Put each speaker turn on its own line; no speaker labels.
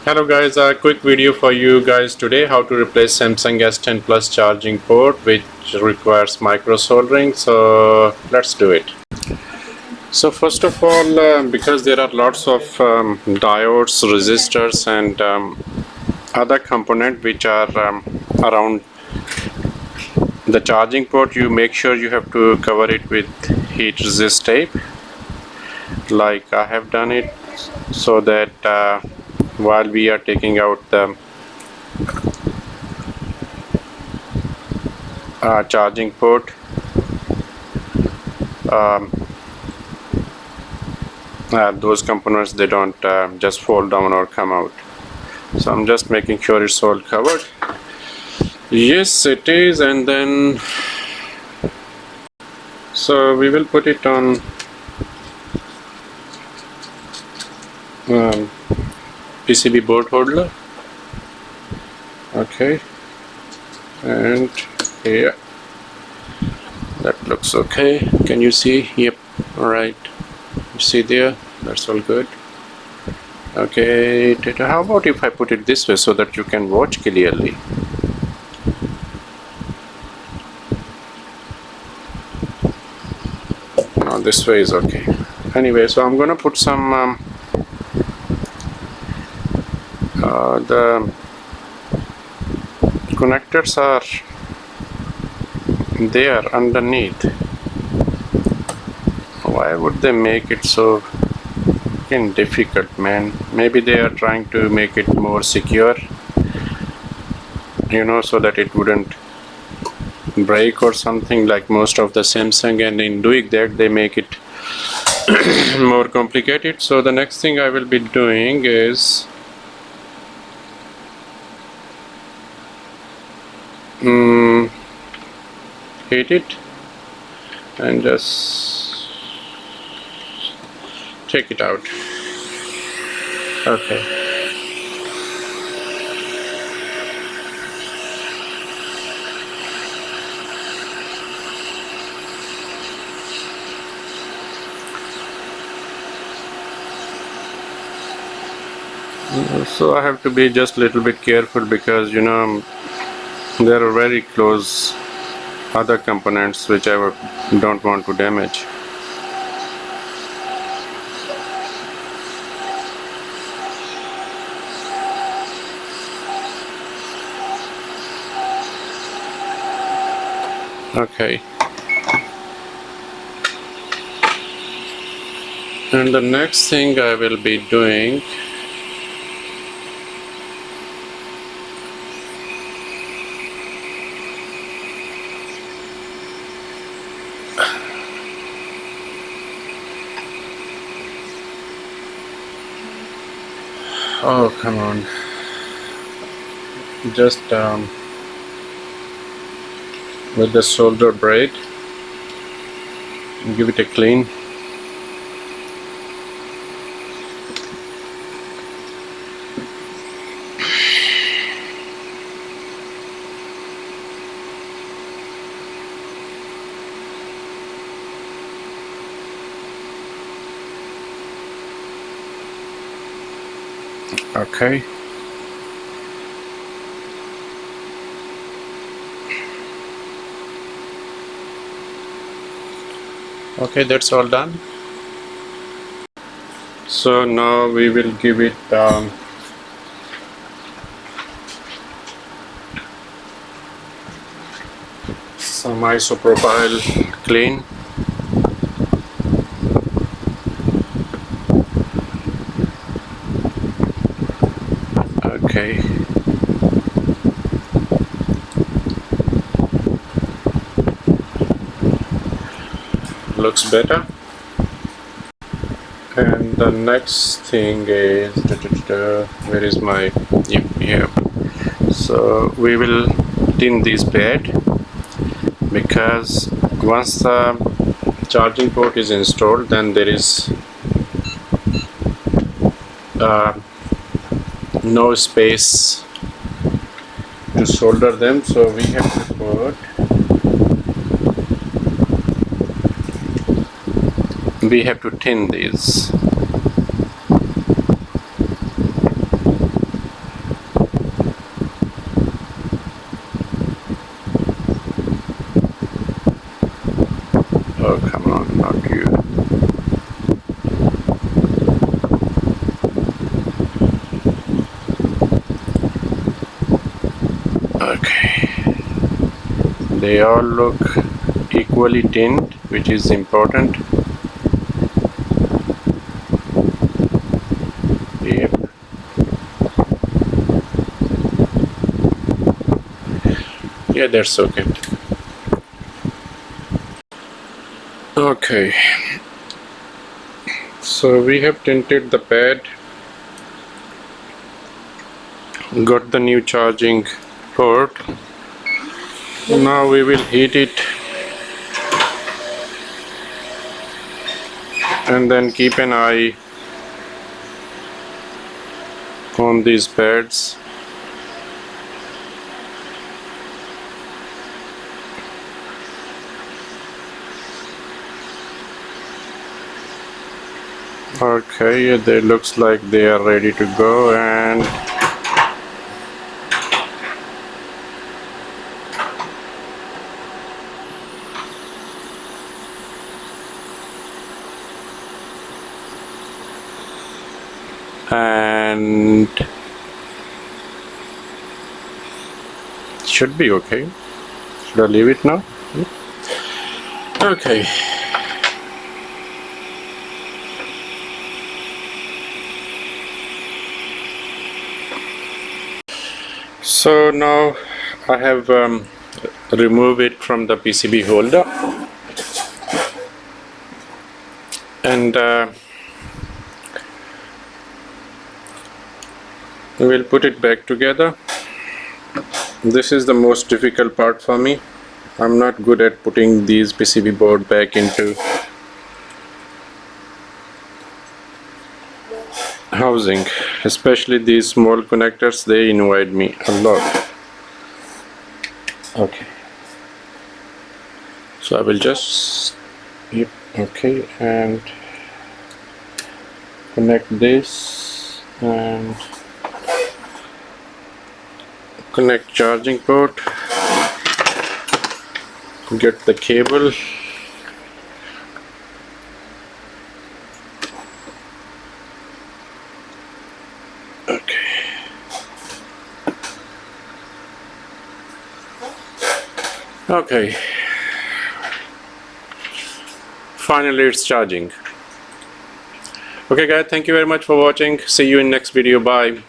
Hello guys, a quick video for you guys today how to replace Samsung S10 Plus charging port which requires micro soldering. So let's do it. So first of all, because there are lots of diodes, resistors and other components which are around the charging port, you make sure you have to cover it with heat resist tape like I have done it, so that while we are taking out the charging port, um, those components, they don't just fall down or come out. So I'm just making sure it's all covered. Yes, it is. And then so we will put it on PCB board holder. Okay, and here, that looks okay. Can you see? Yep. All right, you see there, that's all good. Okay, how about if I put it this way so that you can watch clearly? No, this way is okay. Anyway, so I'm gonna put some the connectors are there underneath. Why would they make it so difficult, man? Maybe they are trying to make it more secure, so that it wouldn't break or something, like most of the Samsung, and in doing that they make it more complicated. So the next thing I will be doing is heat it and just take it out. Okay. So I have to be just a little bit careful because there are very close other components which I don't want to damage. Okay. And the next thing I will be doing, oh come on, just with the solder braid, give it a clean. Okay. Okay, that's all done. So now we will give it some isopropyl clean. Okay. Looks better. And the next thing is where is my here. So we will tin this bed, because once the charging port is installed, then there is no space to solder them, so we have to tin these. Oh, come on, not you. Okay. They all look equally tinned, which is important. Yep. Yeah, that's okay. Okay. So we have tinted the pad, got the new charging port. Now we will heat it and then keep an eye on these pads. Okay, they looks like they are ready to go, and should be okay. Should I leave it now? Okay. So now I have removed it from the PCB holder, and we will put it back together. This is the most difficult part for me. I'm not good at putting these PCB board back into housing, especially these small connectors. They annoyed me a lot. Okay, so I will just okay, and connect this and connect charging port, get the cable, okay, finally it's charging. Okay guys, thank you very much for watching. See you in next video. Bye.